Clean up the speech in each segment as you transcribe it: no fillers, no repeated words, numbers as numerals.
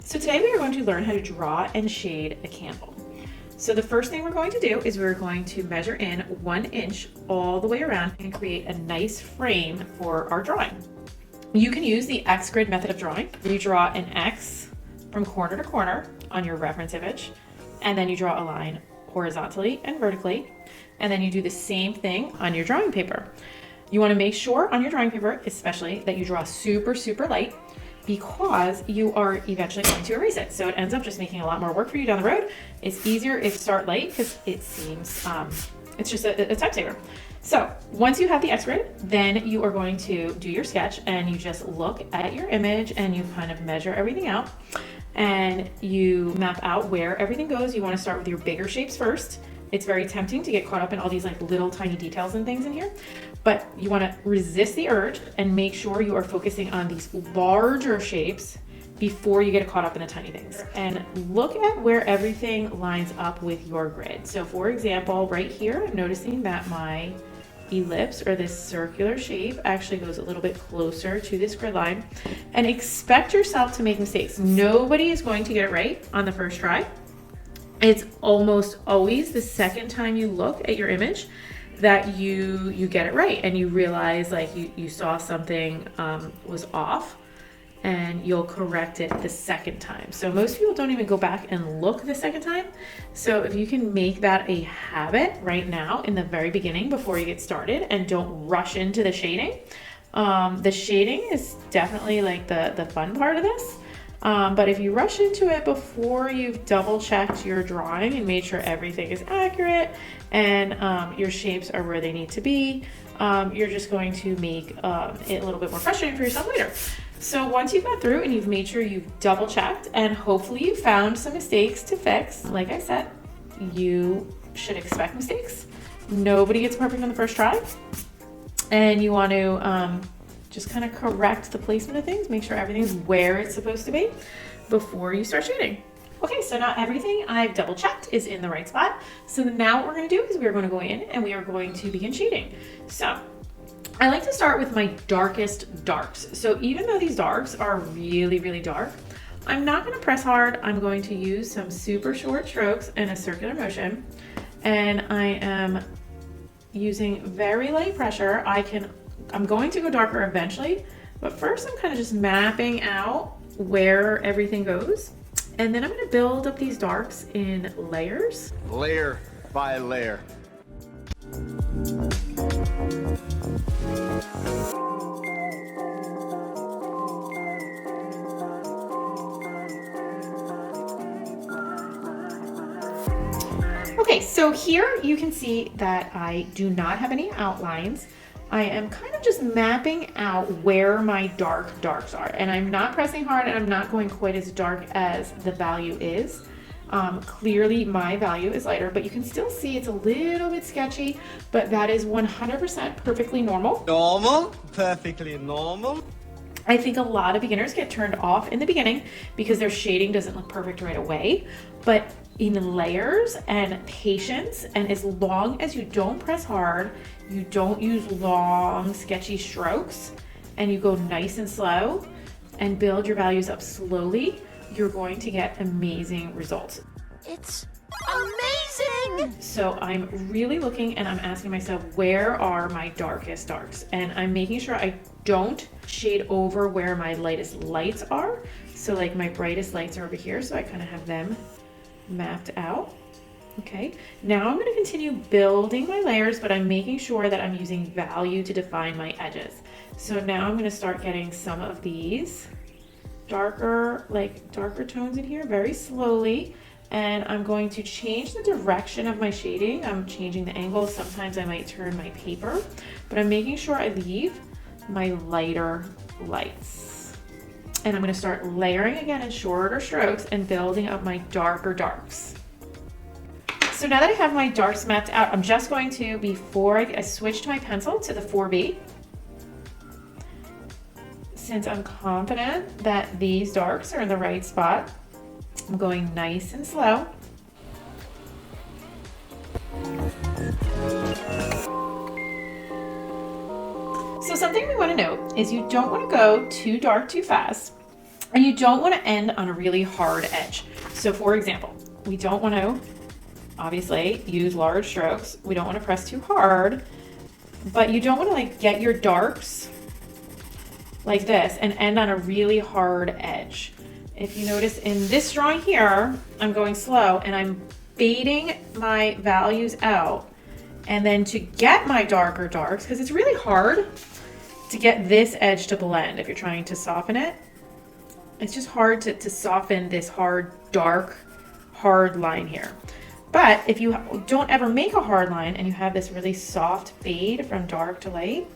So today we are going to learn how to draw and shade a candle. So the first thing we're going to do is we're going to measure in 1 inch all the way around and create a nice frame for our drawing. You can use the X grid method of drawing. You draw an X from corner to corner on your reference image, and then you draw a line horizontally and vertically, and then you do the same thing on your drawing paper. You want to make sure on your drawing paper, especially, that you draw super light, because you are eventually going to erase it. So it ends up just making a lot more work for you down the road. It's easier if you start light because it seems, it's just a time saver. So once you have the X grid, then you are going to do your sketch and you just look at your image and you kind of measure everything out and you map out where everything goes. You want to start with your bigger shapes first. It's very tempting to get caught up in all these like little tiny details and things in here, but you want to resist the urge and make sure you are focusing on these larger shapes before you get caught up in the tiny things. And look at where everything lines up with your grid. So for example, right here, I'm noticing that my ellipse or this circular shape actually goes a little bit closer to this grid line. And expect yourself to make mistakes. Nobody is going to get it right on the first try. It's almost always the second time you look at your image that you get it right and you realize like you saw something was off, and you'll correct it the second time. So most people don't even go back and look the second time. So if you can make that a habit right now in the very beginning before you get started and don't rush into the shading. The shading is definitely like the fun part of this. But if you rush into it before you've double checked your drawing and made sure everything is accurate and your shapes are where they need to be, you're just going to make it a little bit more frustrating for yourself later. So once you've got through and you've made sure you've double checked and hopefully you found some mistakes to fix, like I said, you should expect mistakes. Nobody gets perfect on the first try. And you want to just kind of correct the placement of things, make sure everything's where it's supposed to be before you start shading. Okay, so now everything I've double checked is in the right spot. So now what we're going to do is we're going to go in and we are going to begin shading. So I like to start with my darkest darks. So even though these darks are really dark, I'm not going to press hard. I'm going to use some super short strokes and a circular motion. And I am using very light pressure. I'm going to go darker eventually, but first I'm kind of just mapping out where everything goes. And then I'm going to build up these darks in layers. Layer by layer. Okay, so here you can see that I do not have any outlines. I am kind of just mapping out where my darks are, and I'm not pressing hard and I'm not going quite as dark as the value is. Clearly my value is lighter, but you can still see it's a little bit sketchy, but that is 100% perfectly normal. Normal, perfectly normal. I think a lot of beginners get turned off in the beginning because their shading doesn't look perfect right away, but in layers and patience, and as long as you don't press hard, you don't use long sketchy strokes, and you go nice and slow and build your values up slowly, you're going to get amazing results. It's amazing! So I'm really looking and I'm asking myself, where are my darkest darks? And I'm making sure I don't shade over where my lightest lights are. So like my brightest lights are over here, so I kind of have them mapped out. Okay, now I'm going to continue building my layers, but I'm making sure that I'm using value to define my edges. So now I'm going to start getting some of these darker tones in here very slowly, and I'm going to change the direction of my shading. I'm changing the angle. Sometimes I might turn my paper, but I'm making sure I leave my lighter lights. And I'm going to start layering again in shorter strokes and building up my darker darks. So now that I have my darks mapped out, I'm just going to, before I switch to my pencil to the 4B, since I'm confident that these darks are in the right spot, I'm going nice and slow. So something we want to note is you don't want to go too dark too fast. And you don't want to end on a really hard edge. So for example, we don't want to obviously use large strokes. We don't want to press too hard, but you don't want to like get your darks like this and end on a really hard edge. If you notice in this drawing here, I'm going slow and I'm fading my values out. And then to get my darker darks, because it's really hard to get this edge to blend if you're trying to soften it. It's just hard to soften this hard, dark, hard line here. But if you don't ever make a hard line and you have this really soft fade from dark to light,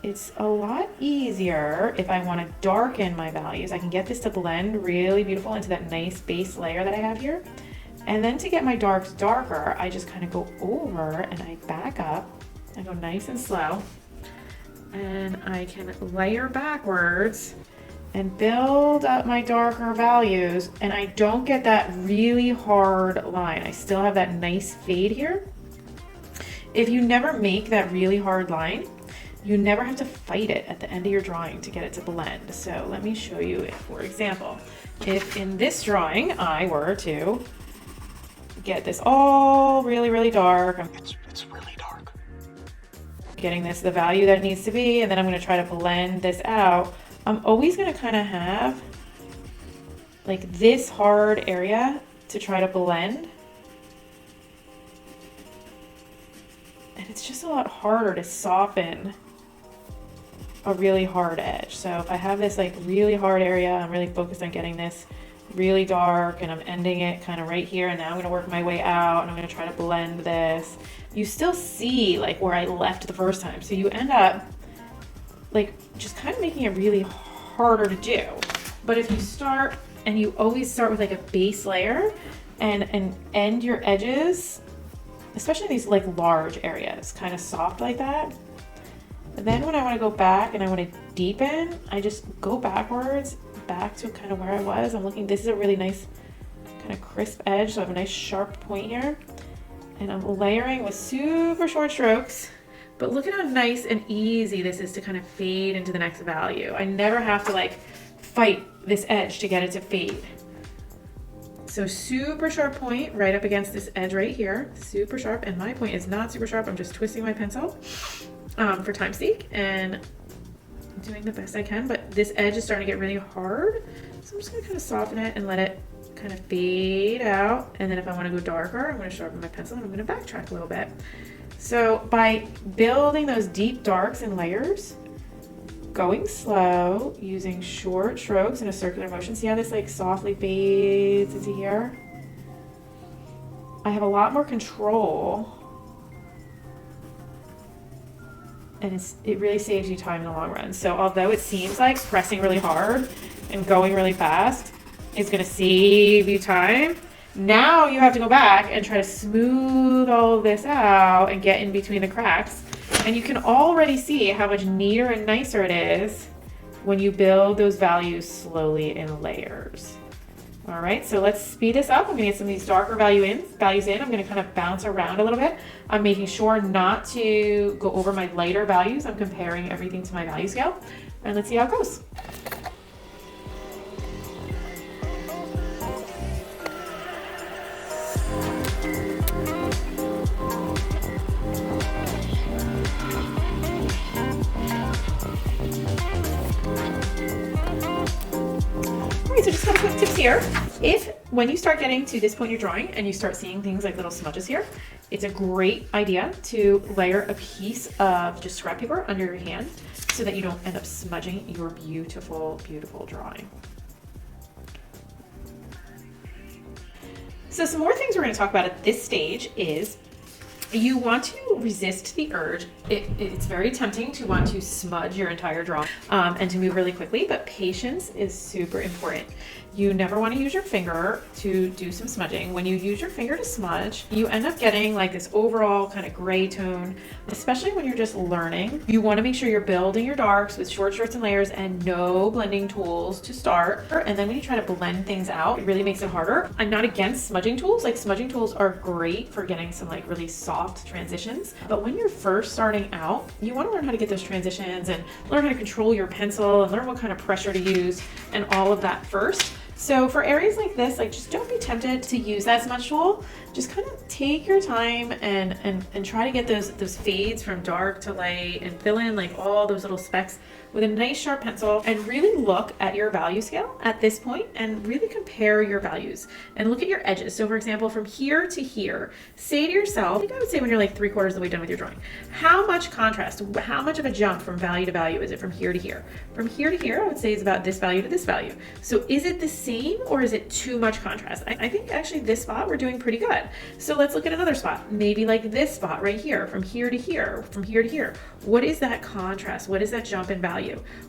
it's a lot easier if I want to darken my values. I can get this to blend really beautiful into that nice base layer that I have here. And then to get my darks darker, I just kind of go over and I back up. I go nice and slow. And I can layer backwards and build up my darker values, and I don't get that really hard line. I still have that nice fade here. If you never make that really hard line, you never have to fight it at the end of your drawing to get it to blend. So let me show you it. For example, if in this drawing I were to get this all really dark, It's really dark. getting this the value that it needs to be, and then I'm going to try to blend this out. I'm always going to kind of have like this hard area to try to blend. And it's just a lot harder to soften a really hard edge. So if I have this like really hard area, I'm really focused on getting this really dark and I'm ending it kind of right here, and now I'm going to work my way out and I'm going to try to blend this. You still see like where I left the first time. So you end up like just kind of making it really harder to do. But if you start, and you always start with like a base layer and end your edges, especially these like large areas, kind of soft like that. And then when I want to go back and I want to deepen, I just go backwards, back to kind of where I was. I'm looking, this is a really nice kind of crisp edge, so I have a nice sharp point here. And I'm layering with super short strokes. But look at how nice and easy this is to kind of fade into the next value. I never have to like fight this edge to get it to fade. So super sharp point right up against this edge right here, super sharp. And my point is not super sharp. I'm just twisting my pencil for time's sake and doing the best I can. But this edge is starting to get really hard. So I'm just gonna kind of soften it and let it kind of fade out. And then if I want to go darker, I'm going to sharpen my pencil and I'm going to backtrack a little bit. So by building those deep darks in layers, going slow, using short strokes in a circular motion, see how this like softly fades into here? I have a lot more control, and it really saves you time in the long run. So although it seems like pressing really hard and going really fast is going to save you time, now you have to go back and try to smooth all of this out and get in between the cracks. And you can already see how much neater and nicer it is when you build those values slowly in layers. All right, so let's speed this up. I'm gonna get some of these darker values in. I'm gonna kind of bounce around a little bit. I'm making sure not to go over my lighter values. I'm comparing everything to my value scale. And let's see how it goes. So just a couple quick tips here. If when you start getting to this point in your drawing and you start seeing things like little smudges here, it's a great idea to layer a piece of just scrap paper under your hand so that you don't end up smudging your beautiful, beautiful drawing. So some more things we're going to talk about at this stage is you want to resist the urge. It's very tempting to want to smudge your entire drawing and to move really quickly, but patience is super important. You never want to use your finger to do some smudging. When you use your finger to smudge, you end up getting like this overall kind of gray tone, especially when you're just learning. You want to make sure you're building your darks with short strokes and layers and no blending tools to start. And then when you try to blend things out, it really makes it harder. I'm not against smudging tools. Like smudging tools are great for getting some like really soft transitions. But when you're first starting out, you want to learn how to get those transitions and learn how to control your pencil and learn what kind of pressure to use and all of that first. So for areas like this, like just don't be tempted to use that smudge tool. Just kind of take your time and try to get those fades from dark to light and fill in like all those little specks with a nice sharp pencil, and really look at your value scale at this point and really compare your values and look at your edges. So for example, from here to here, say to yourself, I think I would say when you're like 3/4 of the way done with your drawing, how much contrast, how much of a jump from value to value is it from here to here? From here to here, I would say is about this value to this value. So is it the same or is it too much contrast? I think actually this spot we're doing pretty good. So let's look at another spot, maybe like this spot right here, from here to here, from here to here. What is that contrast? What is that jump in value?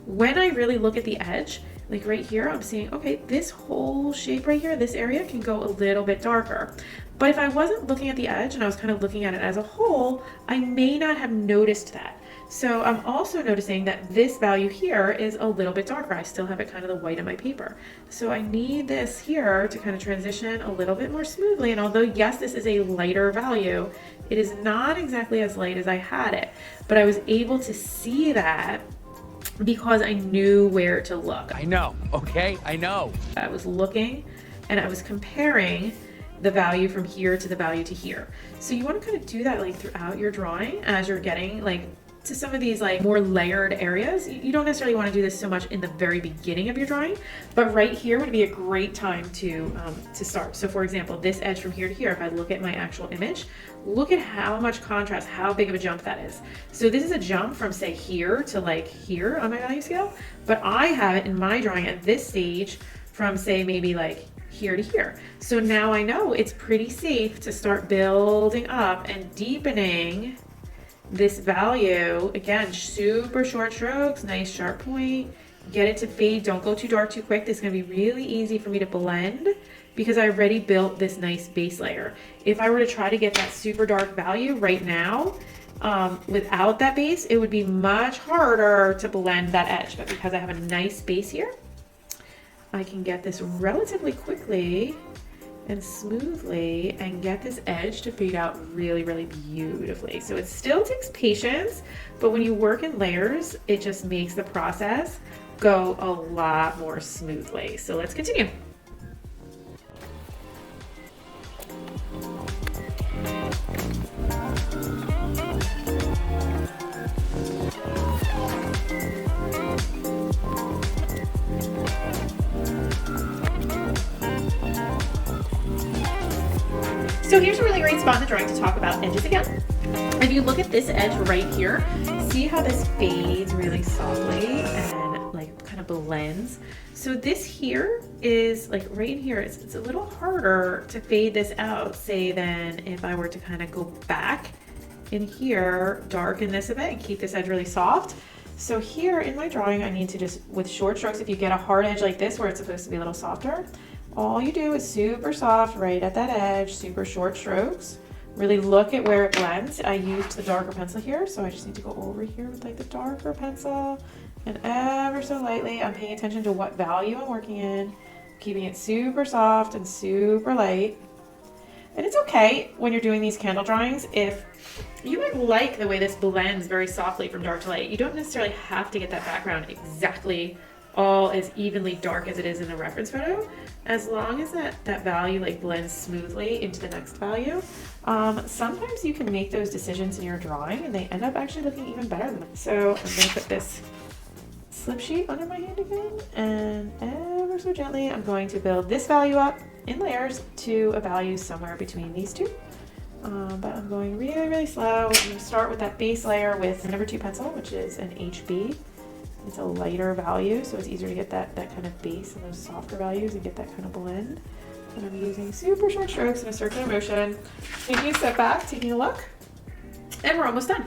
When I really look at the edge, like right here, I'm seeing, okay, this whole shape right here, this area can go a little bit darker. But if I wasn't looking at the edge and I was kind of looking at it as a whole, I may not have noticed that. So I'm also noticing that this value here is a little bit darker. I still have it kind of the white on my paper. So I need this here to kind of transition a little bit more smoothly. And although yes, this is a lighter value, it is not exactly as light as I had it, but I was able to see that because I knew where to look. I know, okay, I know. I was looking and I was comparing the value from here to the value to here. So you want to kind of do that like throughout your drawing as you're getting like to some of these like more layered areas. You don't necessarily want to do this so much in the very beginning of your drawing, but right here would be a great time to start. So for example, this edge from here to here, if I look at my actual image, look at how much contrast, how big of a jump that is. So this is a jump from say here to like here on my value scale, but I have it in my drawing at this stage from say maybe like here to here. So now I know it's pretty safe to start building up and deepening this value. Again, super short strokes, nice sharp point, get it to fade. Don't go too dark too quick. This is going to be really easy for me to blend because I already built this nice base layer. If I were to try to get that super dark value right now, without that base, it would be much harder to blend that edge. But because I have a nice base here, I can get this relatively quickly and smoothly and get this edge to fade out really, really beautifully. So it still takes patience, but when you work in layers, it just makes the process go a lot more smoothly. So let's continue. So here's a really great spot in the drawing to talk about edges again. If you look at this edge right here, see how this fades really softly and like kind of blends. So this here is like right here, it's a little harder to fade this out, say, than if I were to kind of go back in here, darken this a bit and keep this edge really soft. So here in my drawing, I need to just, with short strokes, if you get a hard edge like this where it's supposed to be a little softer, all you do is super soft right at that edge, super short strokes. Really look at where it blends. I used the darker pencil here, so I just need to go over here with like the darker pencil and ever so lightly. I'm paying attention to what value I'm working in, keeping it super soft and super light. And it's okay when you're doing these candle drawings if you might like the way this blends very softly from dark to light. You don't necessarily have to get that background exactly all as evenly dark as it is in the reference photo, as long as that value like blends smoothly into the next value. Sometimes you can make those decisions in your drawing and they end up actually looking even better than that. So I'm going to put this slip sheet under my hand again, and ever so gently I'm going to build this value up in layers to a value somewhere between these two. But I'm going really, really slow. I'm going to start with that base layer with number 2 pencil, which is an HB. It's a lighter value, so it's easier to get that kind of base and those softer values and get that kind of blend. And I'm using super short strokes in a circular motion, taking a step back, taking a look, and we're almost done.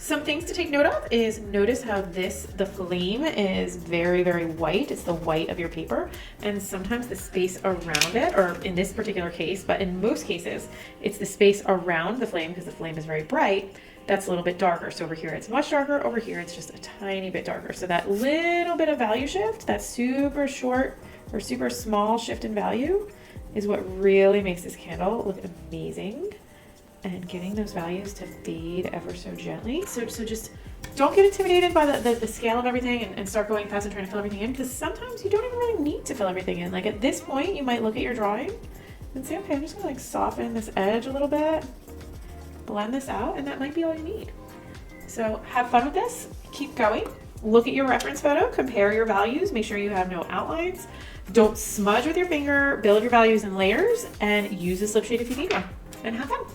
Some things to take note of is notice how the flame is very, very white. It's the white of your paper. And sometimes the space around it, or in this particular case, but in most cases, it's the space around the flame because the flame is very bright. That's a little bit darker. So over here it's much darker. Over here it's just a tiny bit darker. So that little bit of value shift, that super short or super small shift in value is what really makes this candle look amazing. And getting those values to fade ever so gently. So just don't get intimidated by the scale of everything and start going fast and trying to fill everything in, because sometimes you don't even really need to fill everything in. Like at this point, you might look at your drawing and say, okay, I'm just gonna like soften this edge a little bit, blend this out, and that might be all you need. So have fun with this, keep going, look at your reference photo, compare your values, make sure you have no outlines, don't smudge with your finger, build your values in layers, and use a slip shade if you need one, and have fun.